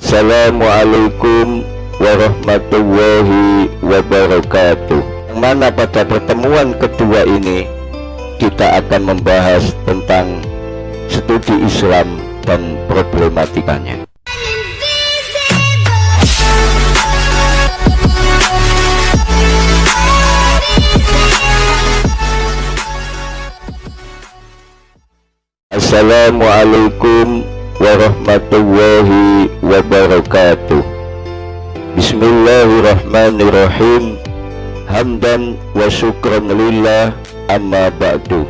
Assalamualaikum warahmatullahi wabarakatuh. Yang mana pada pertemuan kedua ini kita akan membahas tentang studi Islam dan problematikanya. Assalamualaikum warahmatullahi wabarakatuh. Bismillahirrahmanirrahim. Hamdan wa syukran lillah, amma ba'du.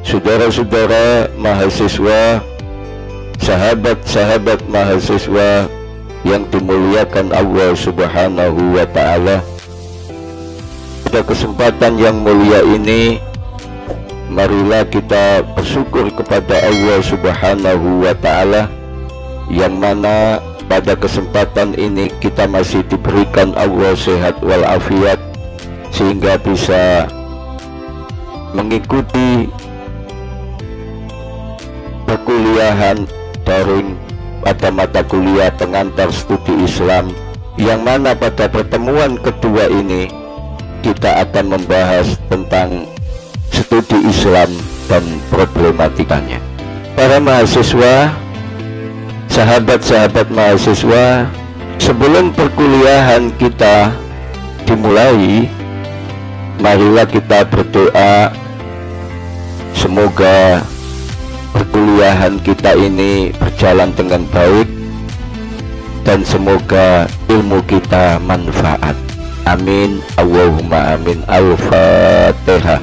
Saudara-saudara mahasiswa, sahabat-sahabat mahasiswa yang dimuliakan Allah Subhanahu wa ta'ala, pada kesempatan yang mulia ini marilah kita bersyukur kepada Allah Subhanahu wa ta'ala, yang mana pada kesempatan ini kita masih diberikan Allah sehat walafiat sehingga bisa mengikuti perkuliahan daring pada mata kuliah pengantar studi Islam, yang mana pada pertemuan kedua ini kita akan membahas tentang studi Islam dan problematikanya. Para mahasiswa, sahabat-sahabat mahasiswa, sebelum perkuliahan kita dimulai, marilah kita berdoa semoga perkuliahan kita ini berjalan dengan baik dan semoga ilmu kita manfaat. Amin, Allahumma amin. Al-Fatihah.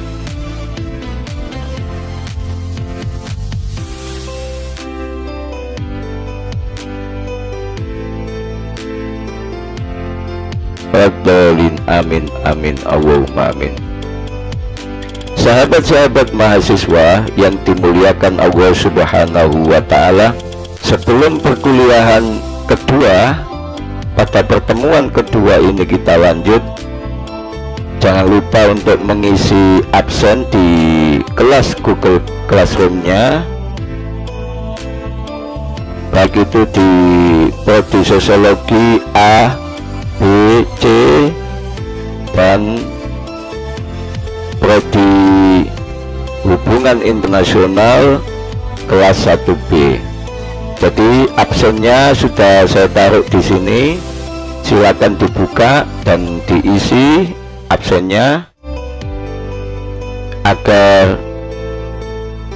Amin, amin, Allahumma amin. Sahabat-sahabat mahasiswa yang dimuliakan Allah Subhanahu wa ta'ala, sebelum perkuliahan kedua, pada pertemuan kedua ini kita lanjut. Jangan lupa untuk mengisi absen di kelas Google Classroom-nya, baik itu di prodi sosiologi A, B, C, dan prodi hubungan internasional kelas 1B. Jadi absennya sudah saya taruh di sini, silakan dibuka dan diisi absennya agar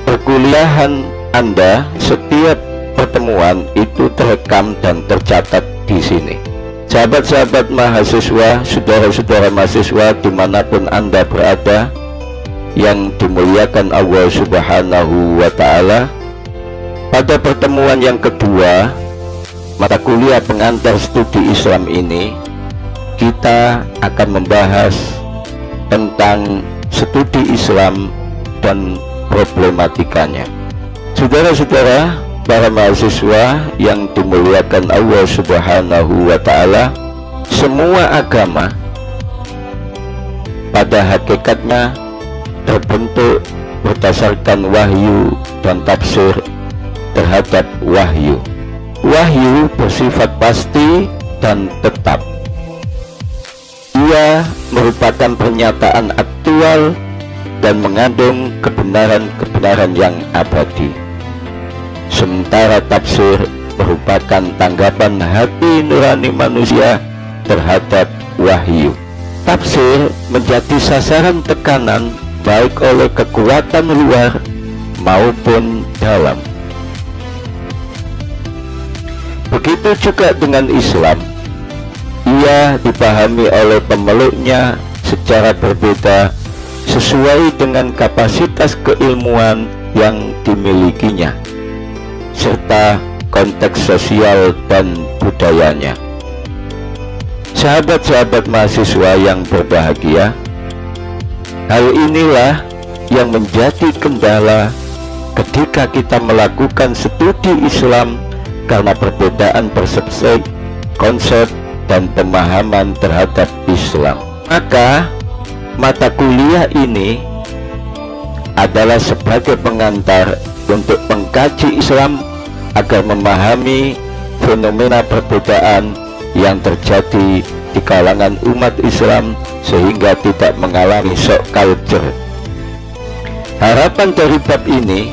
perkuliahan Anda setiap pertemuan itu terekam dan tercatat di sini. Sahabat-sahabat mahasiswa, saudara-saudara mahasiswa dimanapun Anda berada, yang dimuliakan Allah Subhanahu wa ta'ala, pada pertemuan yang kedua mata kuliah pengantar studi Islam ini, kita akan membahas tentang studi Islam dan problematikanya. Saudara-saudara, para mahasiswa yang dimuliakan Allah Subhanahu wa ta'ala, semua agama pada hakikatnya terbentuk berdasarkan wahyu dan tafsir terhadap wahyu. Wahyu bersifat pasti dan tetap. Ia merupakan pernyataan aktual dan mengandung kebenaran-kebenaran yang abadi. Sementara tafsir merupakan tanggapan hati nurani manusia terhadap wahyu. Tafsir menjadi sasaran tekanan baik oleh kekuatan luar maupun dalam. Begitu juga dengan Islam. Ia dipahami oleh pemeluknya secara berbeda sesuai dengan kapasitas keilmuan yang dimilikinya serta konteks sosial dan budayanya. Sahabat-sahabat mahasiswa yang berbahagia, hal inilah yang menjadi kendala ketika kita melakukan studi Islam, karena perbedaan persepsi, konsep, dan pemahaman terhadap Islam. Maka mata kuliah ini adalah sebagai pengantar untuk mengkaji Islam agar memahami fenomena perbedaan yang terjadi di kalangan umat Islam sehingga tidak mengalami shock culture. Harapan dari bab ini,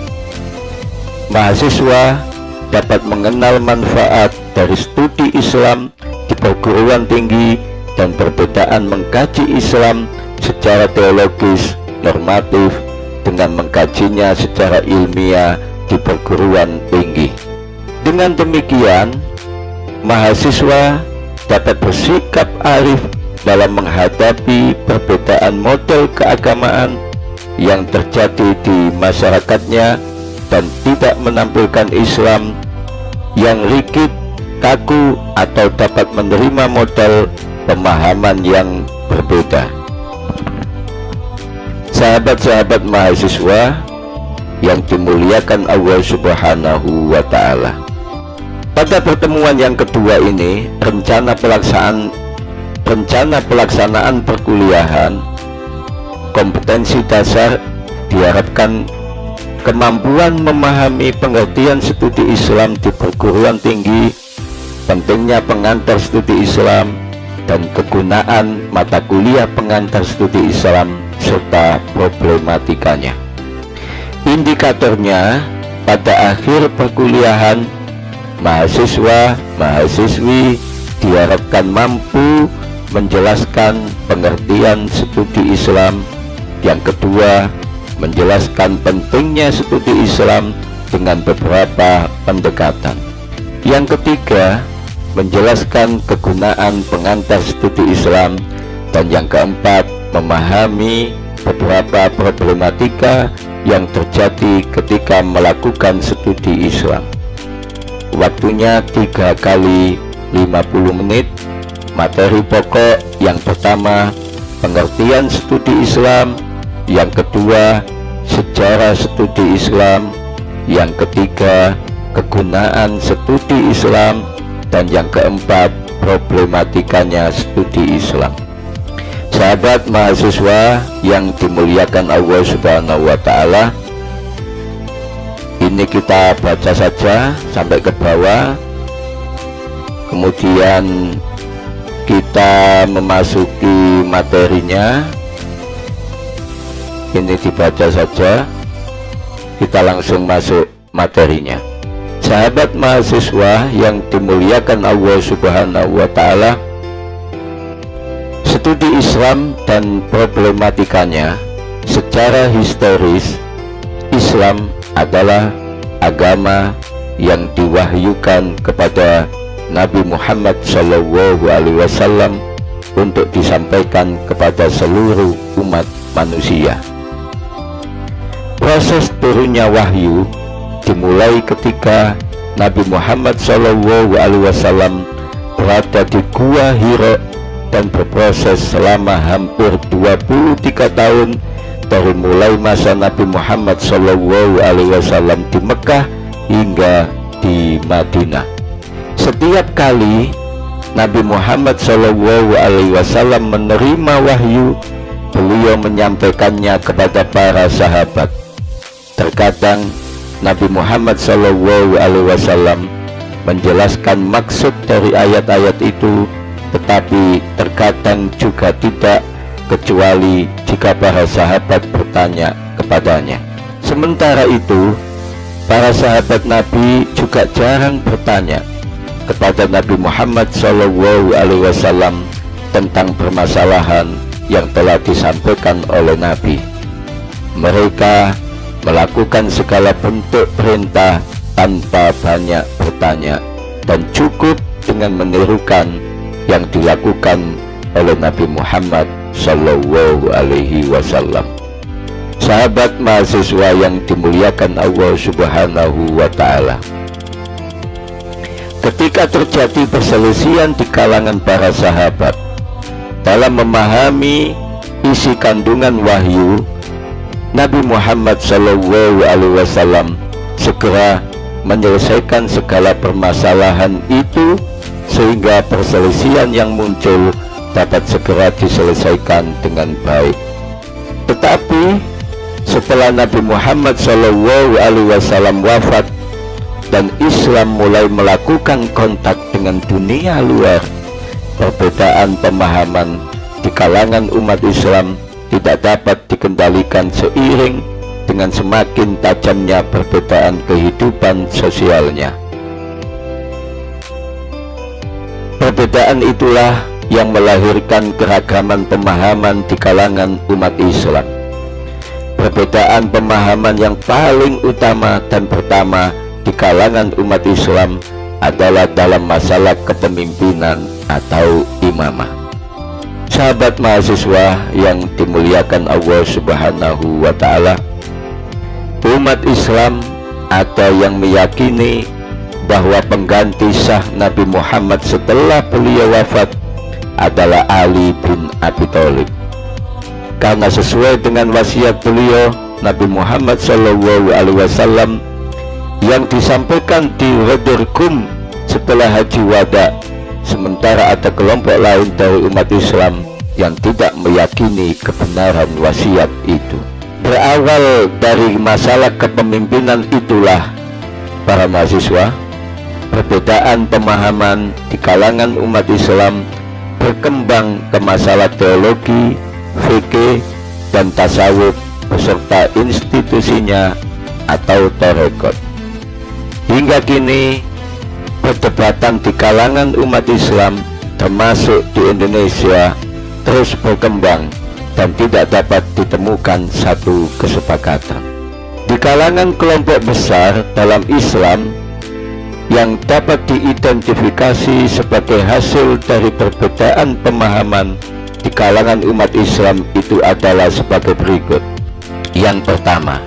mahasiswa dapat mengenal manfaat dari studi Islam di perguruan tinggi dan perbedaan mengkaji Islam secara teologis normatif dengan mengkajinya secara ilmiah di perguruan tinggi. Dengan demikian, mahasiswa dapat bersikap arif dalam menghadapi perbedaan model keagamaan yang terjadi di masyarakatnya dan tidak menampilkan Islam yang rigid, kaku, atau dapat menerima model pemahaman yang berbeda. Sahabat-sahabat mahasiswa yang dimuliakan Allah Subhanahu wa Ta'ala, pada pertemuan yang kedua ini, rencana pelaksanaan perkuliahan kompetensi dasar diharapkan kemampuan memahami pengertian studi Islam di perguruan tinggi, pentingnya pengantar studi Islam, dan kegunaan mata kuliah pengantar studi Islam serta problematikanya. Indikatornya, pada akhir perkuliahan, mahasiswa-mahasiswi diharapkan mampu menjelaskan pengertian studi Islam. Yang kedua, menjelaskan pentingnya studi Islam dengan beberapa pendekatan. Yang ketiga, menjelaskan kegunaan pengantar studi Islam. Dan yang keempat, memahami beberapa problematika yang terjadi ketika melakukan studi Islam. Waktunya 3 kali 50 menit. Materi pokok yang pertama, pengertian studi Islam. Yang kedua, sejarah studi Islam. Yang ketiga, kegunaan studi Islam. Dan yang keempat, problematikanya studi Islam. Sahabat mahasiswa yang dimuliakan Allah Subhanahu wa Ta'ala, ini kita baca saja sampai ke bawah, kemudian kita memasuki materinya. Ini dibaca saja, kita langsung masuk materinya. Sahabat mahasiswa yang dimuliakan Allah Subhanahu wa Ta'ala, studi Islam dan problematikanya. Secara historis, Islam adalah agama yang diwahyukan kepada Nabi Muhammad SAW untuk disampaikan kepada seluruh umat manusia. Proses turunnya wahyu dimulai ketika Nabi Muhammad SAW berada di Gua Hira dan berproses selama hampir 23 tahun dari mulai masa Nabi Muhammad SAW di Mekah hingga di Madinah. Setiap kali Nabi Muhammad SAW menerima wahyu, beliau menyampaikannya kepada para sahabat. Terkadang Nabi Muhammad SAW menjelaskan maksud dari ayat-ayat itu, tetapi terkadang juga tidak, kecuali jika para sahabat bertanya kepadanya. Sementara itu, para sahabat Nabi juga jarang bertanya kepada Nabi Muhammad SAW tentang permasalahan yang telah disampaikan oleh Nabi. Mereka melakukan segala bentuk perintah tanpa banyak bertanya, dan cukup dengan menirukan yang dilakukan oleh Nabi Muhammad SAW. Sahabat mahasiswa yang dimuliakan Allah Subhanahu wa Ta'ala, ketika terjadi perselisihan di kalangan para sahabat dalam memahami isi kandungan wahyu, Nabi Muhammad SAW segera menyelesaikan segala permasalahan itu, sehingga perselisihan yang muncul dapat segera diselesaikan dengan baik. Tetapi setelah Nabi Muhammad SAW wafat, dan Islam mulai melakukan kontak dengan dunia luar, perbedaan pemahaman di kalangan umat Islam tidak dapat dikendalikan seiring dengan semakin tajamnya perbedaan kehidupan sosialnya. Perbedaan itulah yang melahirkan keragaman pemahaman di kalangan umat Islam. Perbedaan pemahaman yang paling utama dan pertama di kalangan umat Islam adalah dalam masalah kepemimpinan atau imamah. Sahabat mahasiswa yang dimuliakan Allah Subhanahu wa Ta'ala, umat Islam ada yang meyakini bahwa pengganti sah Nabi Muhammad setelah beliau wafat adalah Ali bin Abi Thalib, karena sesuai dengan wasiat beliau Nabi Muhammad SAW yang disampaikan di Ghadir Qum setelah Haji Wada. Sementara ada kelompok lain dari umat Islam yang tidak meyakini kebenaran wasiat itu. Berawal dari masalah kepemimpinan itulah, para mahasiswa, perbedaan pemahaman di kalangan umat Islam berkembang ke masalah teologi, fikih, dan tasawuf beserta institusinya atau tarekat. Hingga kini perdebatan di kalangan umat Islam termasuk di Indonesia terus berkembang dan tidak dapat ditemukan satu kesepakatan. Di kalangan kelompok besar dalam Islam yang dapat diidentifikasi sebagai hasil dari perbedaan pemahaman di kalangan umat Islam itu adalah sebagai berikut. Yang pertama,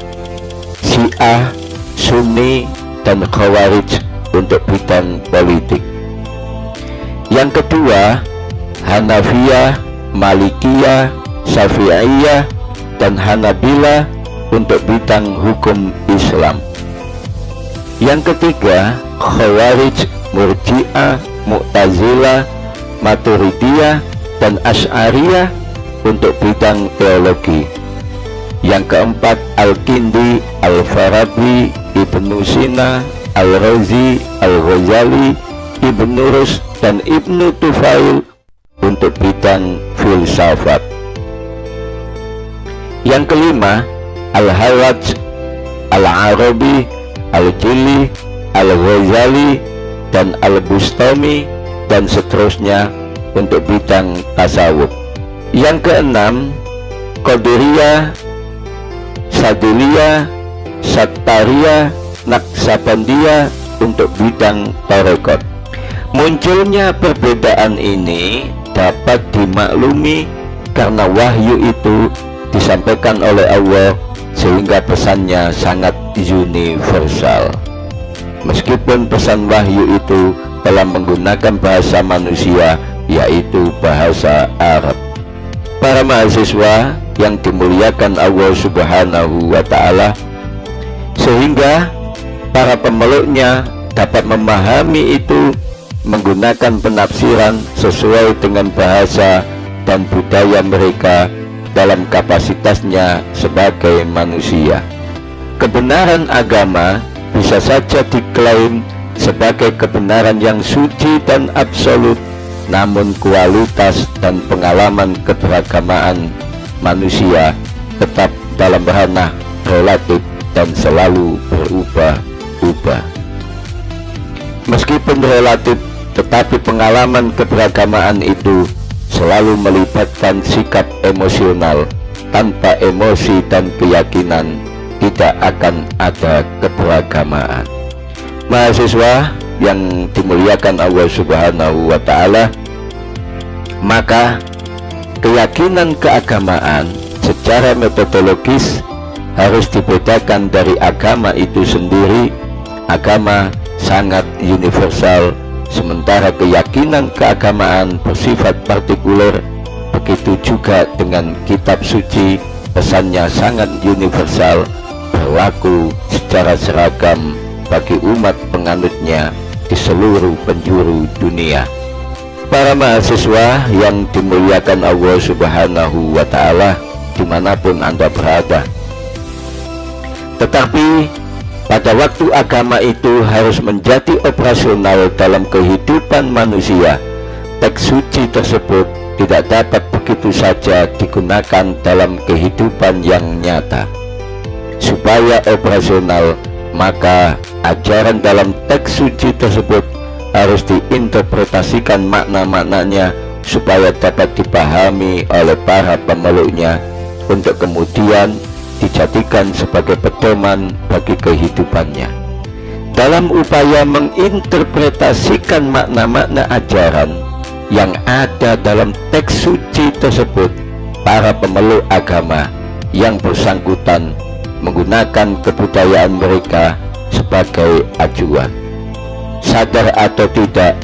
Syiah, Sunni, dan Khawarij untuk bidang politik. Yang kedua, Hanafiyah, Malikiyah, Syafi'iyah, dan Hanabilah untuk bidang hukum Islam. Yang ketiga, Khawarij, Murji'ah, Mu'tazilah, Maturidiyah, dan Asy'ariyah untuk bidang teologi. Yang keempat, Al-Kindi, Al-Farabi, Ibnu Sina, Al-Razi, Al-Ghazali, Ibnu Rus, dan Ibnu Tufail untuk bidang filsafat. Yang kelima, Al-Hallaj, Al-Arabi, Al-Jili, Al-Ghazali, dan Al-Bustami, dan seterusnya untuk bidang tasawuf. Yang keenam, Qadiriyah, Sadiliyah, Sattariyah, Naqsabandiyah untuk bidang tarekat. Munculnya perbedaan ini dapat dimaklumi karena wahyu itu disampaikan oleh Allah sehingga pesannya sangat universal. Meskipun pesan wahyu itu telah menggunakan bahasa manusia, yaitu bahasa Arab. Para mahasiswa yang dimuliakan Allah Subhanahu wa Ta'ala, sehingga para pemeluknya dapat memahami itu menggunakan penafsiran sesuai dengan bahasa dan budaya mereka dalam kapasitasnya sebagai manusia. Kebenaran agama bisa saja diklaim sebagai kebenaran yang suci dan absolut, namun kualitas dan pengalaman keberagamaan manusia tetap dalam ranah relatif dan selalu berubah-ubah. Meskipun relatif, tetapi pengalaman keberagamaan itu selalu melibatkan sikap emosional. Tanpa emosi dan keyakinan, tidak akan ada keberagamaan. Mahasiswa yang dimuliakan Allah Subhanahu wa Ta'ala, maka keyakinan keagamaan secara metodologis harus dibedakan dari agama itu sendiri. Agama sangat universal, sementara keyakinan keagamaan bersifat partikuler. Begitu juga dengan kitab suci, pesannya sangat universal, berlaku secara seragam bagi umat penganutnya di seluruh penjuru dunia. Para mahasiswa yang dimuliakan Allah Subhanahu wa Ta'ala, dimanapun Anda berada, tetapi Pada waktu agama itu harus menjadi operasional dalam kehidupan manusia, teks suci tersebut tidak dapat begitu saja digunakan dalam kehidupan yang nyata. Supaya operasional, maka ajaran dalam teks suci tersebut harus diinterpretasikan makna-maknanya supaya dapat dipahami oleh para pemeluknya untuk kemudian dijadikan sebagai pedoman bagi kehidupannya. Dalam upaya menginterpretasikan makna-makna ajaran yang ada dalam teks suci tersebut, para pemeluk agama yang bersangkutan menggunakan kebudayaan mereka sebagai acuan. Sadar atau tidak,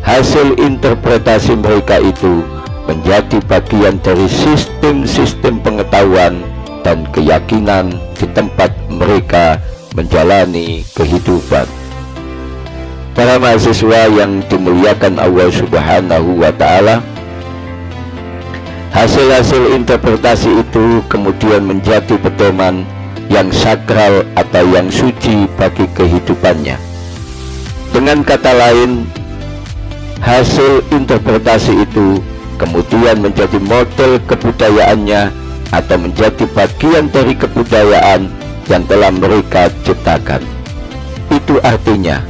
hasil interpretasi mereka itu menjadi bagian dari sistem-sistem pengetahuan dan keyakinan di tempat mereka menjalani kehidupan. Para mahasiswa yang dimuliakan Allah Subhanahu wa Ta'ala, hasil-hasil interpretasi itu kemudian menjadi pedoman yang sakral atau yang suci bagi kehidupannya. Dengan kata lain, hasil interpretasi itu kemudian menjadi model kebudayaannya atau menjadi bagian dari kebudayaan yang telah mereka ciptakan. Itu artinya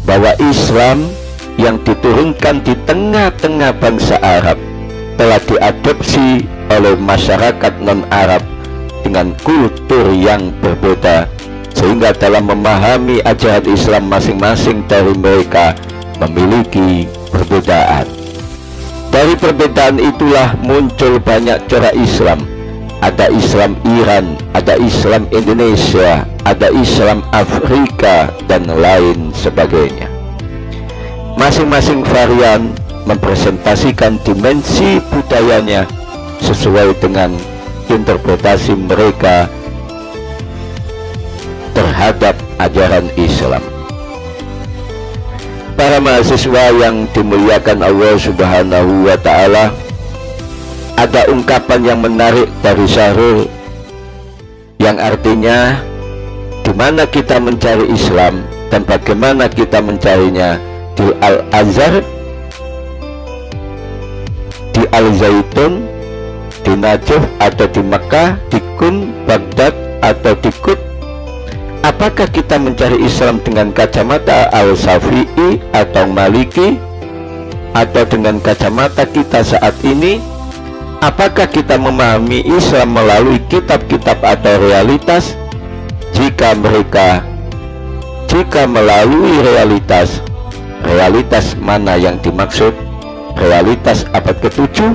bahwa Islam yang diturunkan di tengah-tengah bangsa Arab telah diadopsi oleh masyarakat non-Arab dengan kultur yang berbeda, sehingga dalam memahami ajaran Islam masing-masing dari mereka memiliki perbedaan. Dari perbedaan itulah muncul banyak corak Islam. Ada Islam Iran, ada Islam Indonesia, ada Islam Afrika, dan lain sebagainya. Masing-masing varian mempresentasikan dimensi budayanya sesuai dengan interpretasi mereka terhadap ajaran Islam. Para mahasiswa yang dimuliakan Allah Subhanahu wa Ta'ala, ada ungkapan yang menarik dari Syahrul yang artinya di mana kita mencari Islam dan bagaimana kita mencarinya, di Al-Azhar, di Al-Zaitun, di Najaf atau di Makkah, di Qum, Baghdad atau di Qut. Apakah kita mencari Islam dengan kacamata Al-Syafi'i atau Maliki, atau dengan kacamata kita saat ini? Apakah kita memahami Islam melalui kitab-kitab atau realitas? Jika melalui realitas mana yang dimaksud? Realitas abad ke-7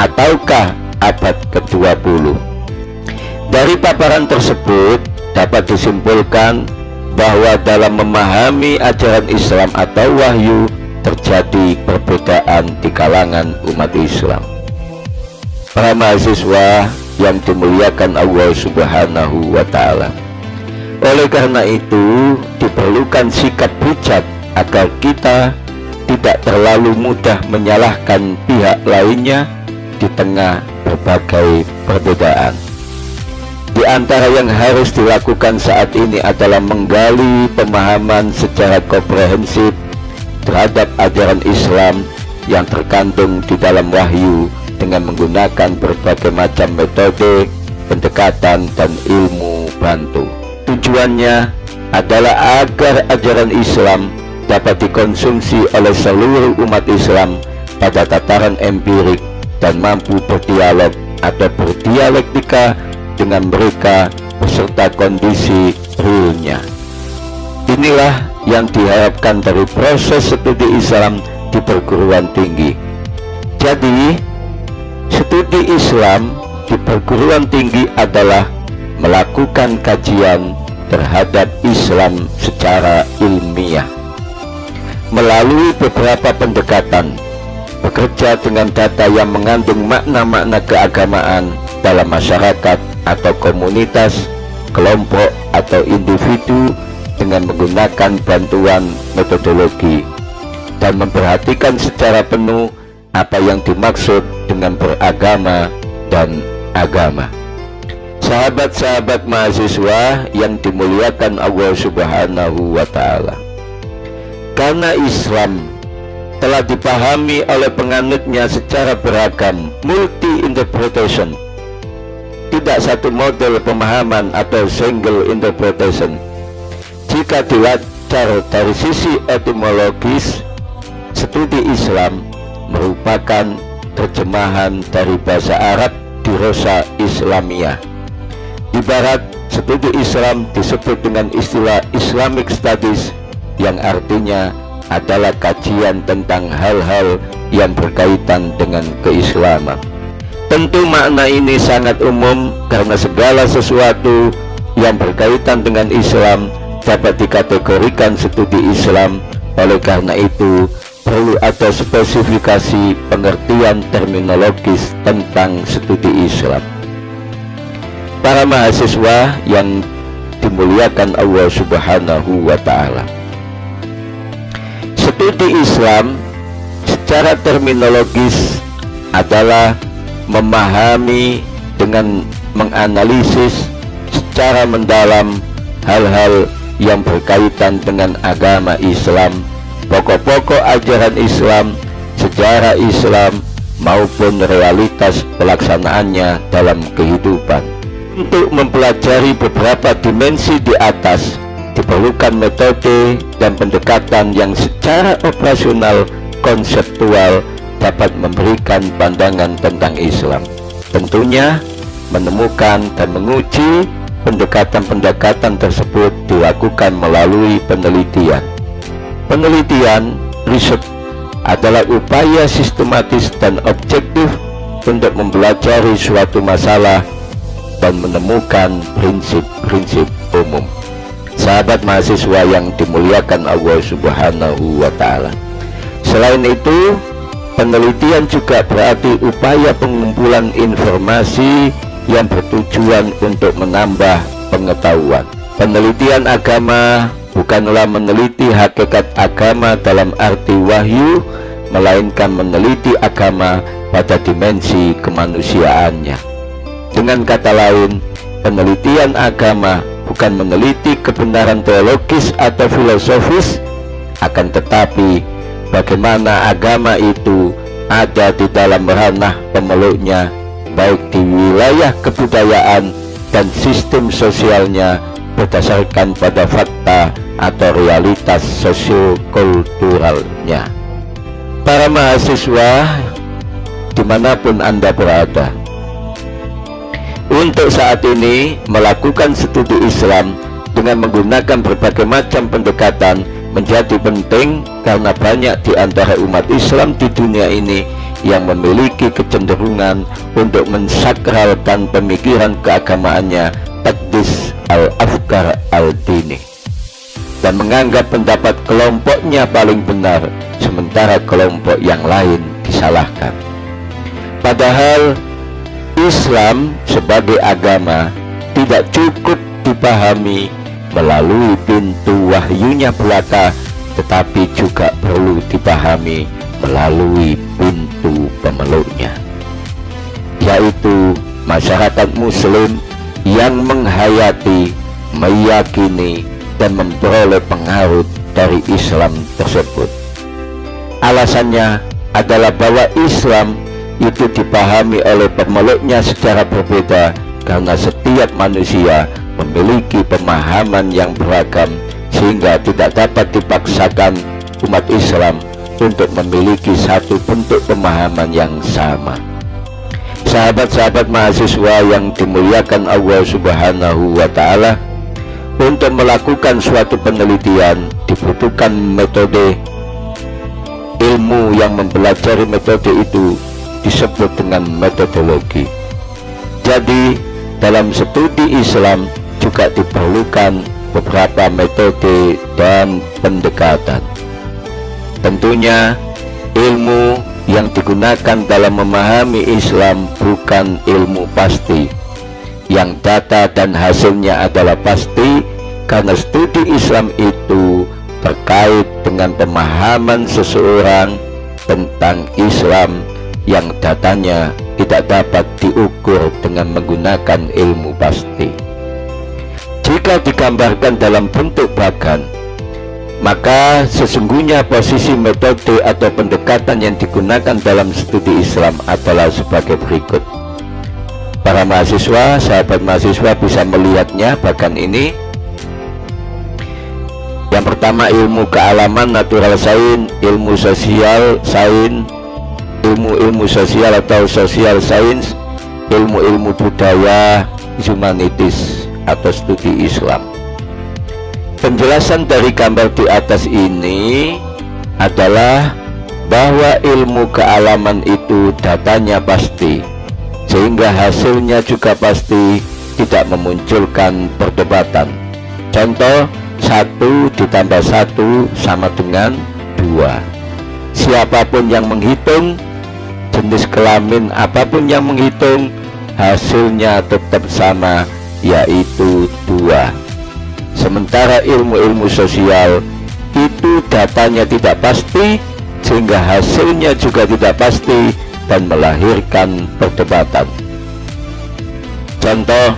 ataukah abad ke-20? Dari paparan tersebut dapat disimpulkan bahwa dalam memahami ajaran Islam atau wahyu terjadi perbedaan di kalangan umat Islam. Para mahasiswa yang dimuliakan Allah Subhanahu wa Ta'ala, oleh karena itu diperlukan sikap bijak agar kita tidak terlalu mudah menyalahkan pihak lainnya di tengah berbagai perbedaan. Di antara yang harus dilakukan saat ini adalah menggali pemahaman secara komprehensif terhadap ajaran Islam yang terkandung di dalam wahyu dengan menggunakan berbagai macam metode, pendekatan, dan ilmu bantu. Tujuannya adalah agar ajaran Islam dapat dikonsumsi oleh seluruh umat Islam pada tataran empirik dan mampu berdialog atau berdialektika dengan mereka beserta kondisi realnya. Inilah yang diharapkan dari proses studi Islam di perguruan tinggi. Jadi, studi Islam di perguruan tinggi adalah melakukan kajian terhadap Islam secara ilmiah melalui beberapa pendekatan, bekerja dengan data yang mengandung makna-makna keagamaan dalam masyarakat atau komunitas, kelompok atau individu dengan menggunakan bantuan metodologi, dan memperhatikan secara penuh apa yang dimaksud dengan beragama dan agama. Sahabat-sahabat mahasiswa yang dimuliakan Allah Subhanahu wa Ta'ala, karena Islam telah dipahami oleh penganutnya secara beragam, multi interpretation, tidak satu model pemahaman atau single interpretation. Jika dilacak dari sisi etimologis, studi Islam merupakan terjemahan dari bahasa Arab dirosa Islamiyah. Ibarat studi Islam disebut dengan istilah Islamic Studies, yang artinya adalah kajian tentang hal-hal yang berkaitan dengan keislaman. Tentu makna ini sangat umum karena segala sesuatu yang berkaitan dengan Islam dapat dikategorikan studi Islam. Oleh karena itu perlu ada spesifikasi pengertian terminologis tentang studi Islam. Para mahasiswa yang dimuliakan Allah Subhanahu wa Ta'ala, studi Islam secara terminologis adalah memahami dengan menganalisis secara mendalam hal-hal yang berkaitan dengan agama Islam, pokok-pokok ajaran Islam, sejarah Islam, maupun realitas pelaksanaannya dalam kehidupan. Untuk mempelajari beberapa dimensi di atas, diperlukan metode dan pendekatan yang secara operasional konseptual dapat memberikan pandangan tentang Islam. Tentunya menemukan dan menguji pendekatan-pendekatan tersebut dilakukan melalui penelitian. Penelitian, riset, adalah upaya sistematis dan objektif untuk mempelajari suatu masalah dan menemukan prinsip-prinsip umum. Sahabat mahasiswa yang dimuliakan Allah Subhanahu wa Ta'ala, selain itu, penelitian juga berarti upaya pengumpulan informasi yang bertujuan untuk menambah pengetahuan. Penelitian agama bukanlah meneliti hakikat agama dalam arti wahyu, melainkan meneliti agama pada dimensi kemanusiaannya. Dengan kata lain, penelitian agama bukan meneliti kebenaran teologis atau filosofis, akan tetapi bagaimana agama itu ada di dalam ranah pemeluknya, baik di wilayah kebudayaan dan sistem sosialnya berdasarkan pada fakta atau realitas sosiokulturalnya. Para mahasiswa dimanapun Anda berada, untuk saat ini melakukan studi Islam dengan menggunakan berbagai macam pendekatan menjadi penting, karena banyak di antara umat Islam di dunia ini yang memiliki kecenderungan untuk mensakralkan pemikiran keagamaannya, taqdis al-afkar al-dini, dan menganggap pendapat kelompoknya paling benar, sementara kelompok yang lain disalahkan. Padahal Islam sebagai agama tidak cukup dipahami melalui pintu wahyunya belaka, tetapi juga perlu dipahami melalui pintu pemeluknya, yaitu masyarakat muslim yang menghayati, meyakini, dan memperoleh pengaruh dari Islam tersebut. Alasannya adalah bahwa Islam itu dipahami oleh pemeluknya secara berbeda, karena setiap manusia memiliki pemahaman yang beragam, sehingga tidak dapat dipaksakan umat Islam untuk memiliki satu bentuk pemahaman yang sama. Sahabat-sahabat mahasiswa yang dimuliakan Allah Subhanahu wa Ta'ala, untuk melakukan suatu penelitian dibutuhkan metode. Ilmu yang mempelajari metode itu disebut dengan metodologi. Jadi dalam studi Islam juga diperlukan beberapa metode dan pendekatan. Tentunya ilmu yang digunakan dalam memahami Islam bukan ilmu pasti, yang data dan hasilnya adalah pasti, karena studi Islam itu terkait dengan pemahaman seseorang tentang Islam yang datanya tidak dapat diukur dengan menggunakan ilmu pasti. Jika digambarkan dalam bentuk bagan, maka sesungguhnya posisi metode atau pendekatan yang digunakan dalam studi Islam adalah sebagai berikut. Para mahasiswa, sahabat mahasiswa bisa melihatnya bagan ini. Yang pertama, ilmu kealaman natural science, ilmu sosial science, ilmu sosial atau social science, ilmu budaya, humanities atau studi Islam. Penjelasan dari gambar di atas ini adalah bahwa ilmu kealaman itu datanya pasti, sehingga hasilnya juga pasti, tidak memunculkan perdebatan. Contoh, 1 ditambah 1 sama dengan 2. Siapapun yang menghitung, jenis kelamin apapun yang menghitung, hasilnya tetap sama, yaitu 2. Sementara ilmu sosial itu datanya tidak pasti, sehingga hasilnya juga tidak pasti dan melahirkan perdebatan. Contoh,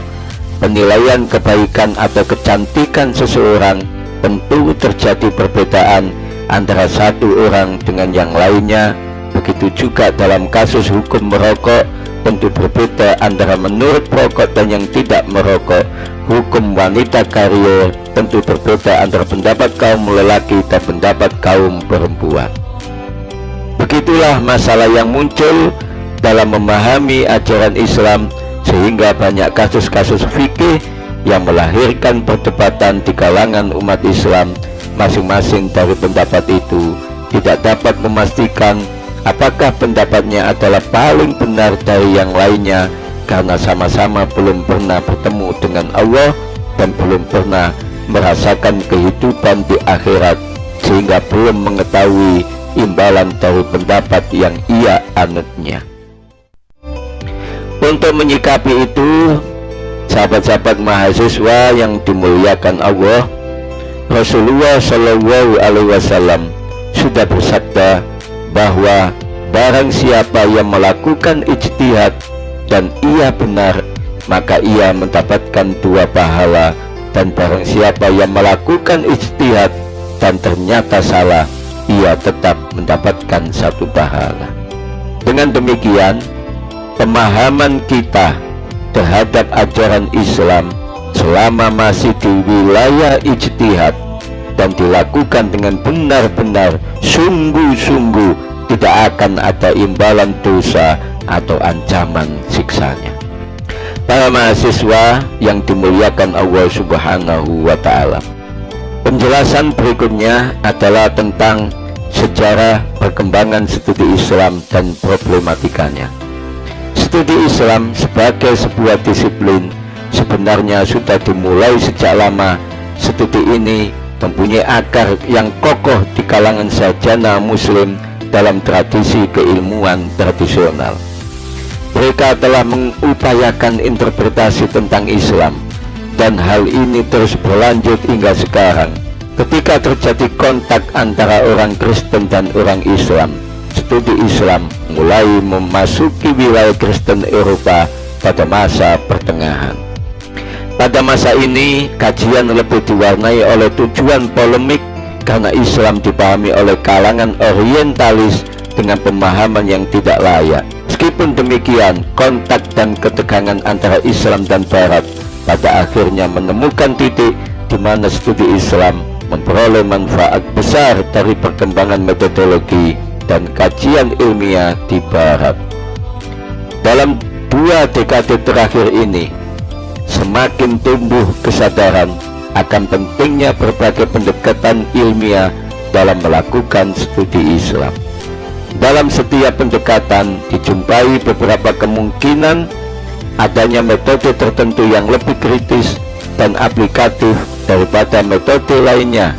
penilaian kebaikan atau kecantikan seseorang tentu terjadi perbedaan antara satu orang dengan yang lainnya. Begitu juga dalam kasus hukum merokok, tentu berbeda antara menurut perokok dan yang tidak merokok. Hukum wanita karir tentu berbeda antara pendapat kaum lelaki dan pendapat kaum perempuan. Begitulah masalah yang muncul dalam memahami ajaran Islam, sehingga banyak kasus-kasus fikih yang melahirkan perdebatan di kalangan umat Islam. Masing-masing dari pendapat itu tidak dapat memastikan apakah pendapatnya adalah paling benar dari yang lainnya, karena sama-sama belum pernah bertemu dengan Allah dan belum pernah merasakan kehidupan di akhirat, sehingga belum mengetahui imbalan dari pendapat yang ia anutnya. Untuk menyikapi itu, sahabat-sahabat mahasiswa yang dimuliakan Allah, Rasulullah Shallallahu Alaihi Wasallam sudah bersabda bahwa barang siapa yang melakukan ijtihad dan ia benar, maka ia mendapatkan 2 pahala, dan barang siapa yang melakukan ijtihad dan ternyata salah, ia tetap mendapatkan 1 pahala. Dengan demikian, pemahaman kita terhadap ajaran Islam selama masih di wilayah ijtihad dan dilakukan dengan benar-benar sungguh-sungguh, tidak akan ada imbalan dosa atau ancaman siksanya. Para mahasiswa yang dimuliakan Allah Subhanahu wa Ta'ala, penjelasan berikutnya adalah tentang sejarah perkembangan studi Islam dan problematikanya. Studi Islam sebagai sebuah disiplin sebenarnya sudah dimulai sejak lama. Studi ini mempunyai akar yang kokoh di kalangan sarjana muslim dalam tradisi keilmuan tradisional. Mereka telah mengupayakan interpretasi tentang Islam, dan hal ini terus berlanjut hingga sekarang. Ketika terjadi kontak antara orang Kristen dan orang Islam, studi Islam mulai memasuki wilayah Kristen Eropa pada masa pertengahan. Pada masa ini, kajian lebih diwarnai oleh tujuan polemik, karena Islam dipahami oleh kalangan orientalis dengan pemahaman yang tidak layak. Meskipun demikian, kontak dan ketegangan antara Islam dan Barat pada akhirnya menemukan titik di mana studi Islam memperoleh manfaat besar dari perkembangan metodologi dan kajian ilmiah di Barat. Dalam 2 dekade terakhir ini, semakin tumbuh kesadaran akan pentingnya berbagai pendekatan ilmiah dalam melakukan studi Islam. Dalam setiap pendekatan dijumpai beberapa kemungkinan adanya metode tertentu yang lebih kritis dan aplikatif daripada metode lainnya.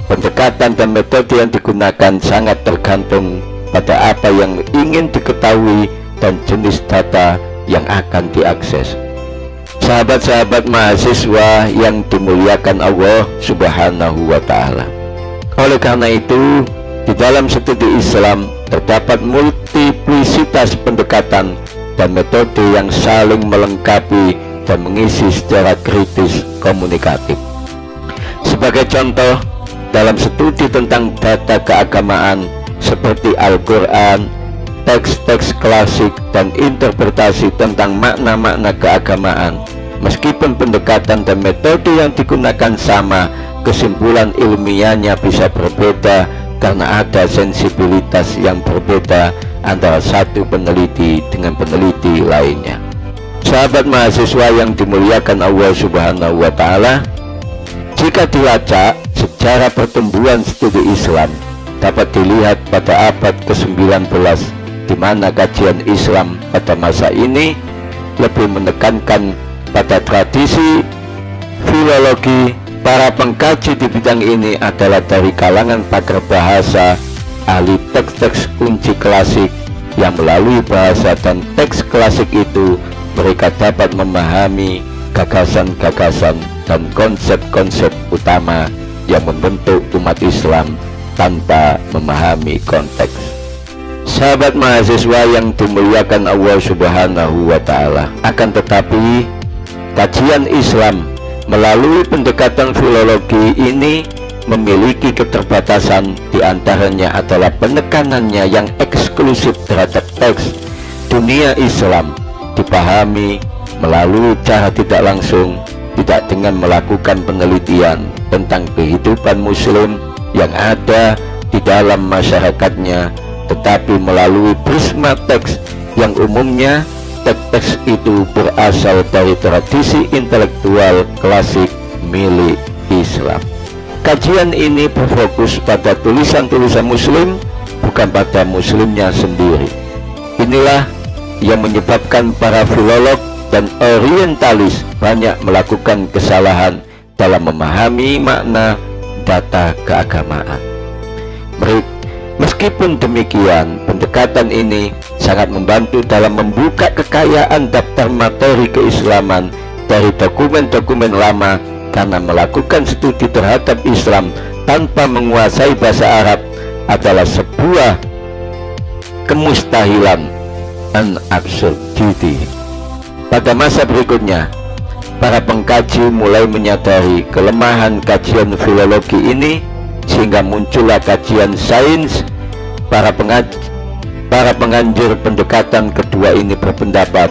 Pendekatan dan metode yang digunakan sangat tergantung pada apa yang ingin diketahui dan jenis data yang akan diakses. Sahabat-sahabat mahasiswa yang dimuliakan Allah Subhanahu wa Ta'ala, oleh karena itu, di dalam studi Islam terdapat multiplisitas pendekatan dan metode yang saling melengkapi dan mengisi secara kritis komunikatif. Sebagai contoh, dalam studi tentang data keagamaan seperti Al-Quran, teks-teks klasik, dan interpretasi tentang makna-makna keagamaan, meskipun pendekatan dan metode yang digunakan sama, kesimpulan ilmiahnya bisa berbeda karena ada sensibilitas yang berbeda antara satu peneliti dengan peneliti lainnya. Sahabat mahasiswa yang dimuliakan Allah Subhanahu wa Ta'ala, jika dilacak sejarah pertumbuhan studi Islam dapat dilihat pada abad ke-19, di mana kajian Islam pada masa ini lebih menekankan pada tradisi filologi. Para pengkaji di bidang ini adalah dari kalangan pakar bahasa, ahli teks-teks kunci klasik, yang melalui bahasa dan teks klasik itu mereka dapat memahami gagasan-gagasan dan konsep-konsep utama yang membentuk umat Islam tanpa memahami konteks. Sahabat mahasiswa yang dimuliakan Allah Subhanahu wa Ta'ala, akan tetapi kajian Islam melalui pendekatan filologi ini memiliki keterbatasan, diantaranya adalah penekanannya yang eksklusif terhadap teks. Dunia Islam dipahami melalui cara tidak langsung, tidak dengan melakukan penelitian tentang kehidupan muslim yang ada di dalam masyarakatnya, tetapi melalui prisma teks yang umumnya teks itu berasal dari tradisi intelektual klasik milik Islam. Kajian ini berfokus pada tulisan-tulisan muslim, bukan pada muslimnya sendiri. Inilah yang menyebabkan para filolog dan orientalis banyak melakukan kesalahan dalam memahami makna data keagamaan. Meskipun demikian, pendekatan ini sangat membantu dalam membuka kekayaan daftar materi keislaman dari dokumen-dokumen lama, karena melakukan studi terhadap Islam tanpa menguasai bahasa Arab adalah sebuah kemustahilan, an absurdity. Pada masa berikutnya, para pengkaji mulai menyadari kelemahan kajian filologi ini, sehingga muncullah kajian sains. Para penganjur pendekatan kedua ini berpendapat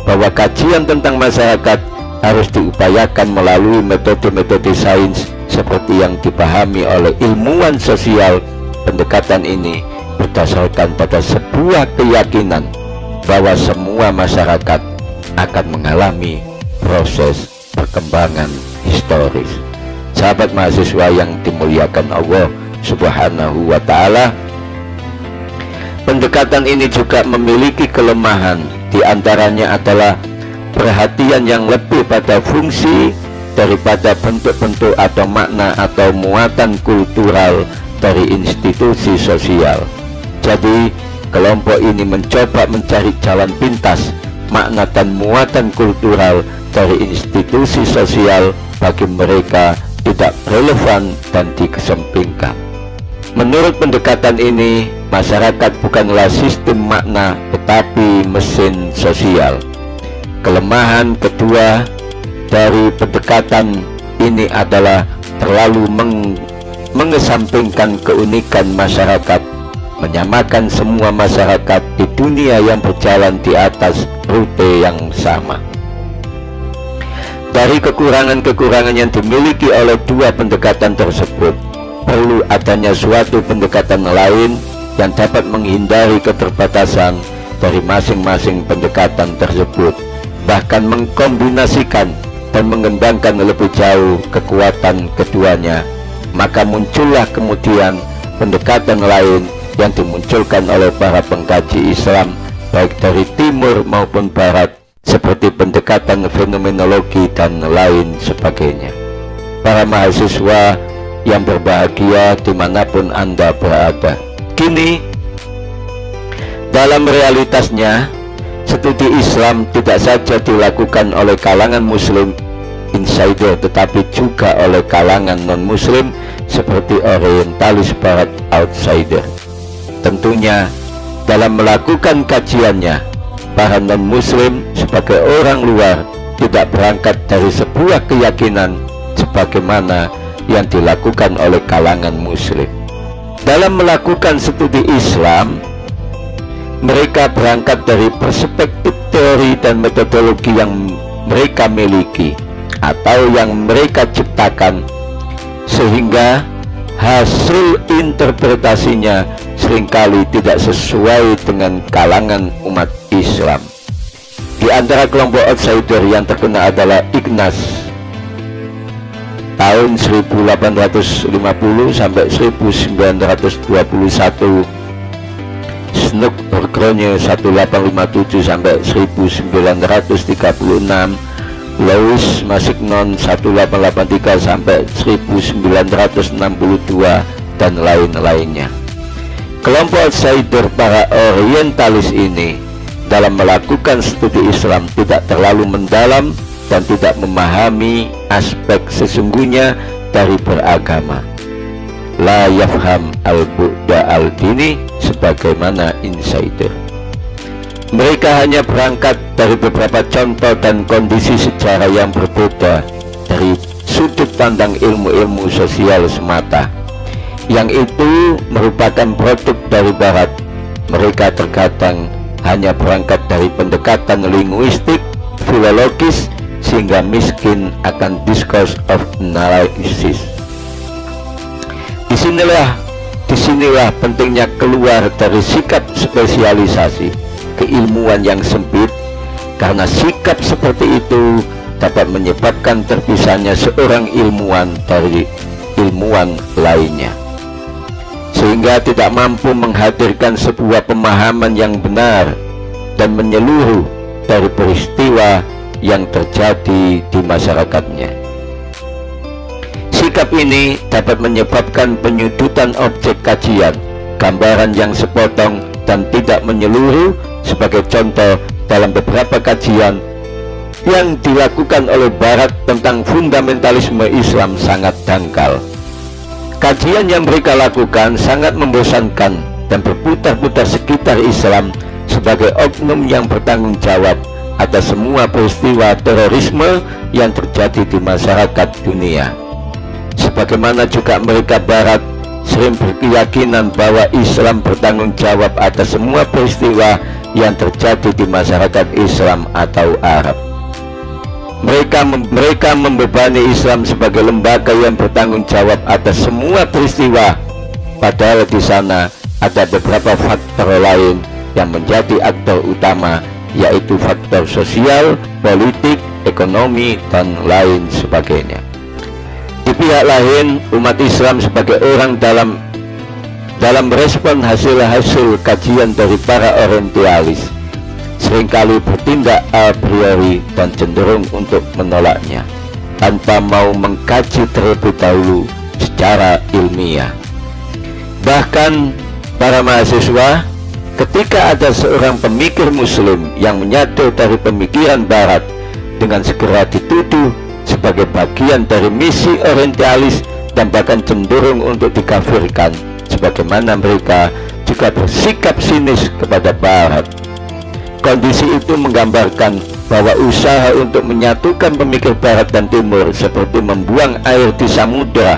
bahwa kajian tentang masyarakat harus diupayakan melalui metode-metode sains seperti yang dipahami oleh ilmuwan sosial. Pendekatan ini berdasarkan pada sebuah keyakinan bahwa semua masyarakat akan mengalami proses perkembangan historis. Sahabat mahasiswa yang dimuliakan Allah Subhanahu wa Ta'ala, pendekatan ini juga memiliki kelemahan. Di antaranya adalah perhatian yang lebih pada fungsi daripada bentuk-bentuk atau makna atau muatan kultural dari institusi sosial. Jadi kelompok ini mencoba mencari jalan pintas makna dan muatan kultural dari institusi sosial, bagi mereka tidak relevan dan dikesampingkan. Menurut pendekatan ini, masyarakat bukanlah sistem makna tetapi mesin sosial. Kelemahan kedua dari pendekatan ini adalah terlalu mengesampingkan keunikan masyarakat, menyamakan semua masyarakat di dunia yang berjalan di atas rute yang sama. Dari kekurangan-kekurangan yang dimiliki oleh dua pendekatan tersebut, perlu adanya suatu pendekatan lain yang dapat menghindari keterbatasan dari masing-masing pendekatan tersebut, bahkan mengkombinasikan dan mengembangkan lebih jauh kekuatan keduanya. Maka muncullah kemudian pendekatan lain yang dimunculkan oleh para pengkaji Islam baik dari timur maupun barat, seperti pendekatan fenomenologi dan lain sebagainya. Para mahasiswa yang berbahagia dimanapun Anda berada, kini dalam realitasnya studi Islam tidak saja dilakukan oleh kalangan muslim insider, tetapi juga oleh kalangan non-muslim seperti orientalis barat outsider. Tentunya dalam melakukan kajiannya, para non-muslim sebagai orang luar tidak berangkat dari sebuah keyakinan sebagaimana yang dilakukan oleh kalangan muslim. Dalam melakukan studi Islam, mereka berangkat dari perspektif teori dan metodologi yang mereka miliki atau yang mereka ciptakan, sehingga hasil interpretasinya seringkali tidak sesuai dengan kalangan umat Islam. Di antara kelompok outsider yang terkenal adalah Ignaz tahun 1850 sampai 1921, Snook Bergronje 1857 sampai 1936, Louis Massignon 1883 sampai 1962, dan lain-lainnya. Kelompok outsider para orientalis ini dalam melakukan studi Islam tidak terlalu mendalam dan tidak memahami aspek sesungguhnya dari beragama. La yafham al-bu'da al-dini, sebagaimana insider. Mereka hanya berangkat dari beberapa contoh dan kondisi sejarah yang berbeda dari sudut pandang ilmu-ilmu sosial semata, yang itu merupakan produk dari barat. Mereka terkadang hanya berangkat dari pendekatan linguistik, filologis, sehingga miskin akan discourse of analysis. Disinilah pentingnya keluar dari sikap spesialisasi keilmuan yang sempit, karena sikap seperti itu dapat menyebabkan terpisahnya seorang ilmuwan dari ilmuwan lainnya, sehingga tidak mampu menghadirkan sebuah pemahaman yang benar dan menyeluruh dari peristiwa yang terjadi di masyarakatnya. Sikap ini dapat menyebabkan penyudutan objek kajian, gambaran yang sepotong dan tidak menyeluruh. Sebagai contoh, dalam beberapa kajian yang dilakukan oleh barat tentang fundamentalisme Islam sangat dangkal. Kajian yang mereka lakukan sangat membosankan dan berputar-putar sekitar Islam sebagai oknum yang bertanggung jawab atas semua peristiwa terorisme yang terjadi di masyarakat dunia. Sebagaimana juga mereka barat sering berkeyakinan bahwa Islam bertanggung jawab atas semua peristiwa yang terjadi di masyarakat Islam atau Arab. Mereka membebani Islam sebagai lembaga yang bertanggung jawab atas semua peristiwa, padahal di sana ada beberapa faktor lain yang menjadi aktor utama, yaitu faktor sosial, politik, ekonomi, dan lain sebagainya. Di pihak lain, umat Islam sebagai orang dalam merespon hasil-hasil kajian dari para orientalis seringkali bertindak a priori dan cenderung untuk menolaknya tanpa mau mengkaji terlebih dahulu secara ilmiah. Bahkan para mahasiswa, ketika ada seorang pemikir muslim yang menyatu dari pemikiran barat, dengan segera dituduh sebagai bagian dari misi orientalis dan bahkan cenderung untuk dikafirkan, sebagaimana mereka juga bersikap sinis kepada barat. Kondisi itu menggambarkan bahwa usaha untuk menyatukan pemikir barat dan timur seperti membuang air di samudera,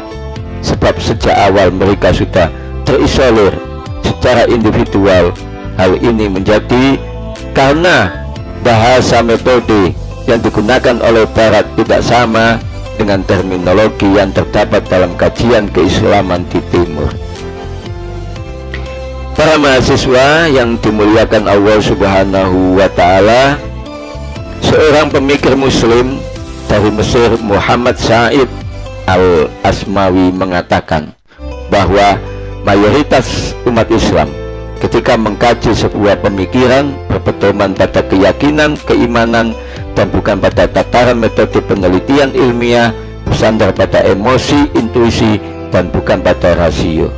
sebab sejak awal mereka sudah terisolir secara individual. Hal ini menjadi karena bahasa metode yang digunakan oleh barat tidak sama dengan terminologi yang terdapat dalam kajian keislaman di timur. Para mahasiswa yang dimuliakan Allah Subhanahu wa Ta'ala, seorang pemikir muslim dari Mesir, Muhammad Said Al-Asmawi, mengatakan bahwa mayoritas umat Islam ketika mengkaji sebuah pemikiran berpedoman pada keyakinan, keimanan, dan bukan pada tataran metode penelitian ilmiah, bersandar pada emosi, intuisi, dan bukan pada rasio.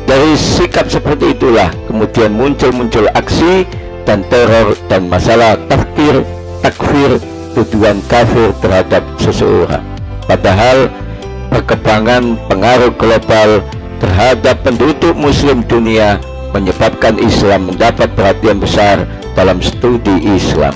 Dari sikap seperti itulah kemudian muncul aksi dan teror dan masalah takfir, tuduhan kafir terhadap seseorang. Padahal perkembangan pengaruh global terhadap penduduk muslim dunia menyebabkan Islam mendapat perhatian besar dalam studi Islam.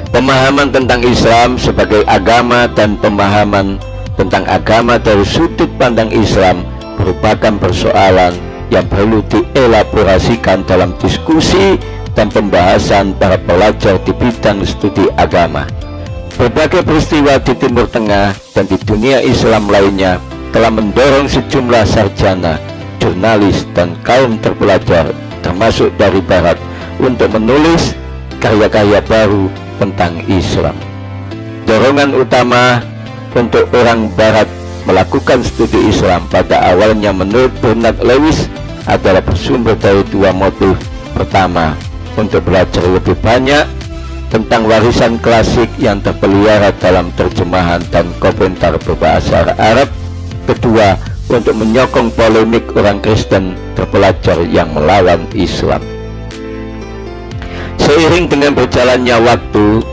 Pemahaman tentang Islam sebagai agama dan pemahaman tentang agama dari sudut pandang Islam merupakan persoalan yang perlu dielaborasikan dalam diskusi dan pembahasan para pelajar di bidang studi agama. Berbagai peristiwa di Timur Tengah dan di dunia Islam lainnya telah mendorong sejumlah sarjana, jurnalis, dan kaum terpelajar termasuk dari Barat untuk menulis karya-karya baru tentang Islam. Dorongan utama untuk orang Barat melakukan studi Islam pada awalnya menurut Bernard Lewis adalah bersumber dari dua motif. Pertama, untuk belajar lebih banyak tentang warisan klasik yang terpelihara dalam terjemahan dan komentar berbahasa Arab. Kedua, untuk menyokong polemik orang Kristen terpelajar yang melawan Islam. Seiring dengan berjalannya waktu,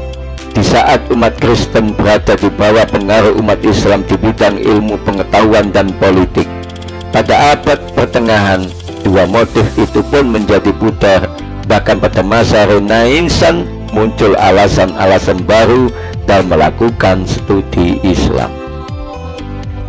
di saat umat Kristen berada di bawah pengaruh umat Islam di bidang ilmu pengetahuan dan politik, pada abad pertengahan, dua motif itu pun menjadi pudar. Bahkan pada masa Renaissance muncul alasan-alasan baru dalam melakukan studi Islam.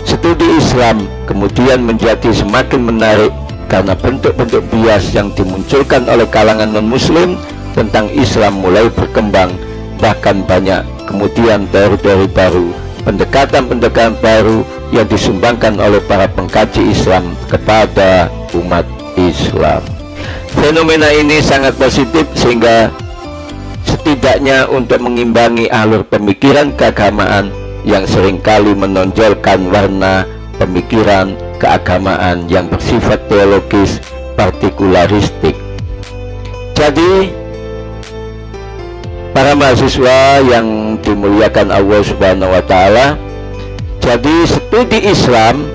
Studi Islam kemudian menjadi semakin menarik karena bentuk-bentuk bias yang dimunculkan oleh kalangan non-muslim tentang Islam mulai berkembang. Bahkan banyak kemudian teori-teori baru, pendekatan-pendekatan baru yang disumbangkan oleh para pengkaji Islam kepada umat Islam. Fenomena ini sangat positif sehingga setidaknya untuk mengimbangi alur pemikiran keagamaan yang seringkali menonjolkan warna pemikiran keagamaan yang bersifat teologis partikularistik. Jadi para mahasiswa yang dimuliakan Allah Subhanahu wa Ta'ala, jadi studi Islam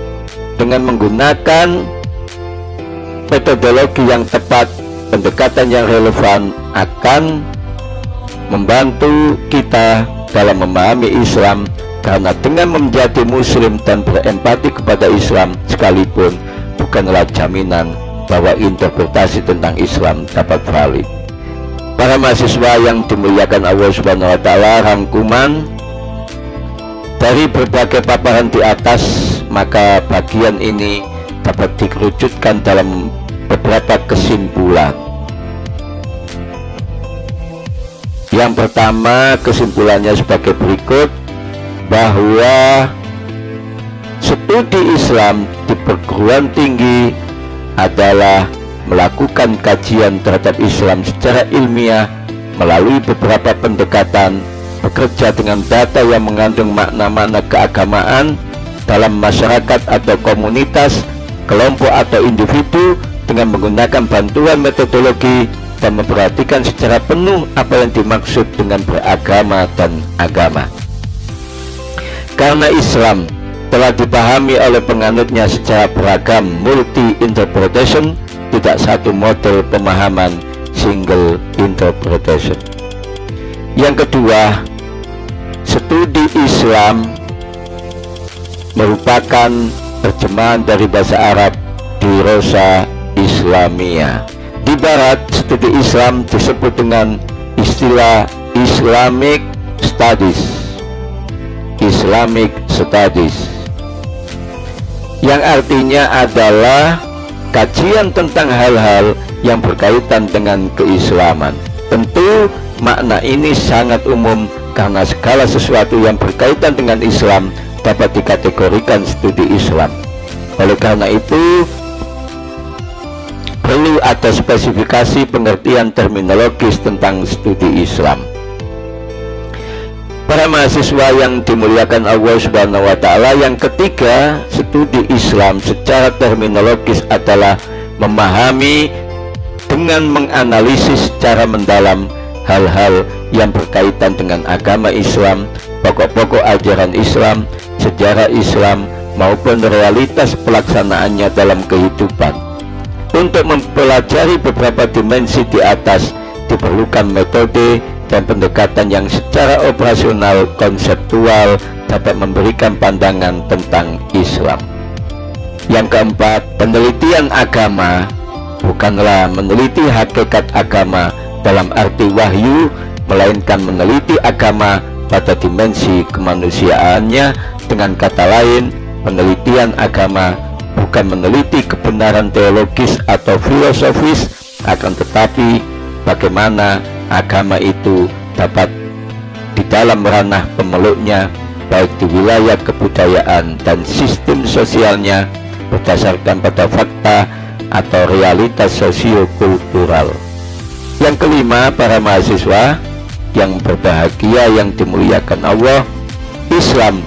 dengan menggunakan metodologi yang tepat, pendekatan yang relevan akan membantu kita dalam memahami Islam, karena dengan menjadi muslim dan berempati kepada Islam sekalipun bukanlah jaminan bahwa interpretasi tentang Islam dapat valid. Para mahasiswa yang dimuliakan Allah Subhanahu wa Ta'ala, rangkuman dari berbagai paparan di atas, maka bagian ini dapat dikerucutkan dalam beberapa kesimpulan. Yang pertama, kesimpulannya sebagai berikut, bahwa studi Islam di perguruan tinggi adalah melakukan kajian terhadap Islam secara ilmiah melalui beberapa pendekatan, bekerja dengan data yang mengandung makna-makna keagamaan dalam masyarakat atau komunitas, kelompok atau individu dengan menggunakan bantuan metodologi dan memperhatikan secara penuh apa yang dimaksud dengan beragama dan agama. Karena Islam telah dipahami oleh penganutnya secara beragam, multi-interpretation, tidak satu model pemahaman, single interpretation. Yang kedua, studi Islam merupakan terjemahan dari bahasa Arab Dirosah Islamiyah. Di Barat, studi Islam disebut dengan istilah Islamic Studies, Islamic Studies, yang artinya adalah kajian tentang hal-hal yang berkaitan dengan keislaman. Tentu makna ini sangat umum karena segala sesuatu yang berkaitan dengan Islam dapat dikategorikan studi Islam. Oleh karena itu perlu ada spesifikasi pengertian terminologis tentang studi Islam. Para mahasiswa yang dimuliakan Allah Subhanahu wa Ta'ala, yang ketiga, studi Islam secara terminologis adalah memahami dengan menganalisis secara mendalam hal-hal yang berkaitan dengan agama Islam, pokok-pokok ajaran Islam, sejarah Islam, maupun realitas pelaksanaannya dalam kehidupan. Untuk mempelajari beberapa dimensi di atas diperlukan metode dan pendekatan yang secara operasional konseptual dapat memberikan pandangan tentang Islam. Yang keempat, penelitian agama bukanlah meneliti hakikat agama dalam arti wahyu, melainkan meneliti agama pada dimensi kemanusiaannya. Dengan kata lain, penelitian agama bukan meneliti kebenaran teologis atau filosofis, akan tetapi bagaimana agama itu dapat di dalam ranah pemeluknya, baik di wilayah kebudayaan dan sistem sosialnya, berdasarkan pada fakta atau realitas sosiokultural. Yang kelima, para mahasiswa yang berbahagia yang dimuliakan Allah, Islam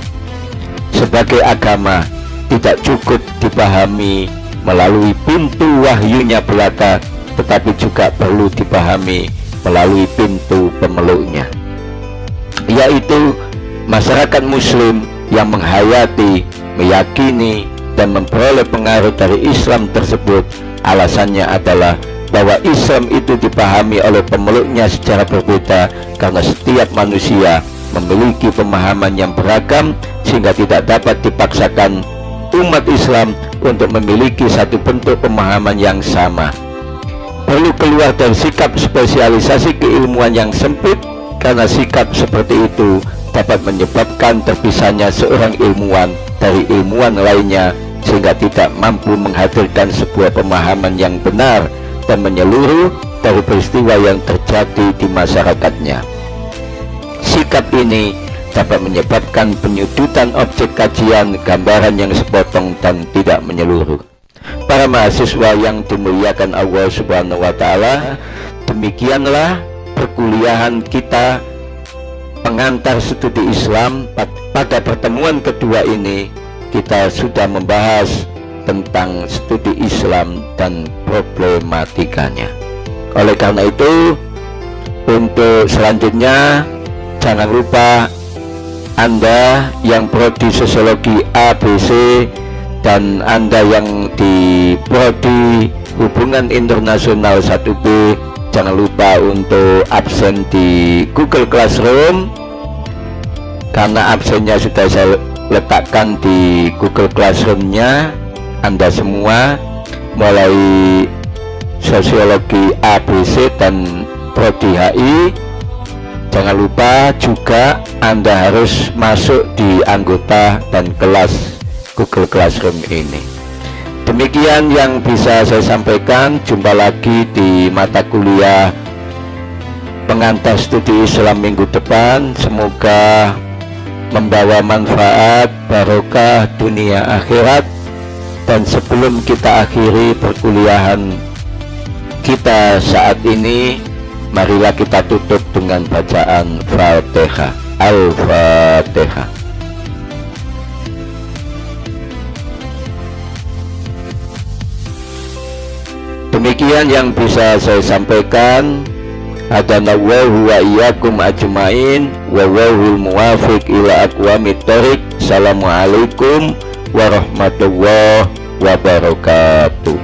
sebagai agama tidak cukup dipahami melalui pintu wahyunya belaka, tetapi juga perlu dipahami melalui pintu pemeluknya, yaitu masyarakat muslim yang menghayati, meyakini, dan memperoleh pengaruh dari Islam tersebut. Alasannya adalah bahwa Islam itu dipahami oleh pemeluknya secara berbeda, karena setiap manusia memiliki pemahaman yang beragam, sehingga tidak dapat dipaksakan umat Islam untuk memiliki satu bentuk pemahaman yang sama. Perlu keluar dari sikap spesialisasi keilmuan yang sempit, karena sikap seperti itu dapat menyebabkan terpisahnya seorang ilmuwan dari ilmuwan lainnya, sehingga tidak mampu menghadirkan sebuah pemahaman yang benar dan menyeluruh dari peristiwa yang terjadi di masyarakatnya. Sikap ini dapat menyebabkan penyudutan objek kajian, gambaran yang sepotong dan tidak menyeluruh. Para mahasiswa yang dimuliakan Allah Subhanahu wa Ta'ala, demikianlah perkuliahan kita pengantar studi Islam. Pada pertemuan kedua ini kita sudah membahas tentang studi Islam dan problematikanya. Oleh karena itu, untuk selanjutnya jangan lupa Anda yang prodi sosiologi ABC dan Anda yang di prodi hubungan internasional 1B, jangan lupa untuk absen di Google Classroom, karena absennya sudah saya letakkan di Google Classroom-nya. Anda semua mulai sosiologi ABC dan prodi HI, jangan lupa juga Anda harus masuk di anggota dan kelas Google Classroom ini. Demikian yang bisa saya sampaikan. Jumpa lagi di mata kuliah pengantar studi Islam minggu depan. Semoga membawa manfaat, barokah dunia akhirat. Dan sebelum kita akhiri perkuliahan kita saat ini, marilah kita tutup dengan bacaan Fatihah. Al-Fatihah. Demikian yang bisa saya sampaikan. Hadanallahu wa iyyakum ajmain, wa wahul muwafiq ila aqwamit thoriq. Assalamualaikum warahmatullahi wabarakatuh.